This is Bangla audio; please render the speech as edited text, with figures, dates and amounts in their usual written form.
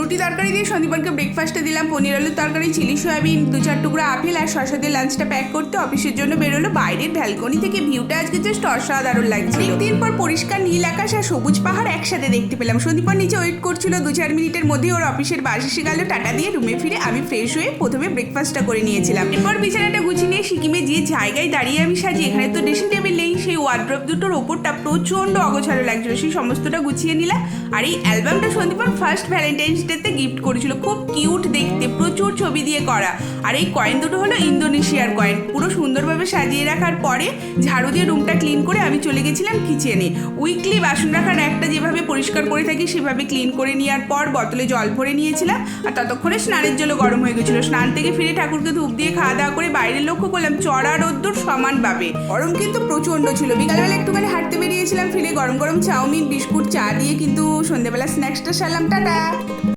রুটি তরকারি দিয়ে সন্দীপনকে ব্রেকফাস্টে দিলাম পনির আলুর তরকারি, চিলি সয়াবিন, 2-4 টুকরো আপেল আর শসা দিয়ে লাঞ্চটা প্যাক করতে অফিসের জন্য বেরোলো। বাইরের ব্যালকনি থেকে ভিউটা আজকে জাস্ট অসাধারণ লাগছে। অনেকদিন পর পরিষ্কার নীল আকাশ আর সবুজ পাহাড় একসাথে দেখতে পেলাম। সন্দীপন নিচে ওয়েট করছিল। 2-4 মিনিটের মধ্যে ওর অফিসের বাস এসে গেল। টাটা দিয়ে রুমে ফিরে আমি ফ্রেশ হয়ে প্রথমে ব্রেকফাস্টটা করে নিয়েছিলাম। এরপর বিছানাটা গুছিয়ে নিয়ে সিকিমে যে জায়গায় দাঁড়িয়ে আমি সাজি, এখানে তো ড্রেসিং টেবিল নেই, সেই ওয়ার্ড্রপ দুটোর ওপরটা প্রচন্ড অগোছালো লাগছিল, সেই সমস্তটা গুছিয়ে নিলাম। আর এই অ্যালবামটা সন্দীপন ফার্স্ট ভ্যালেন্টাইন্স ডেতে গিফট করেছিল, খুব কিউট দেখতে, প্রচুর ছবি দিয়ে করা। আর এই কয়েন দুটো হলো ইন্দোনেশিয়ার কয়েন। পুরো সুন্দরভাবে সাজিয়ে রাখার পরে ঝাড়ু দিয়ে রুমটা ক্লিন করে আমি চলে গেছিলাম কিচেনে। উইকলি বাসন রাখার একটা যেভাবে পরিষ্কার করে থাকি সেভাবে ক্লিন করে নেওয়ার পর বোতলে জল ভরে নিয়েছিলাম। আর ততক্ষণে স্নানের জলও গরম হয়ে গেছিলো। স্নান থেকে ফিরে ঠাকুরকে ধূপ দিয়ে খাওয়া দাওয়া করে বাইরে লক্ষ্য করলাম চড়া রোদ্দুর সমানভাবে। গরম কিন্তু প্রচন্ড ছিল। বিকালবেলা একটুখানি হাঁটতে বেরিয়েছিলাম, ফিরে গরম গরম চাউমিন, বিস্কুট, চা দিয়ে কিন্তু সন্ধ্যেবেলা স্ন্যাক্সটা সারলাম। টাটা।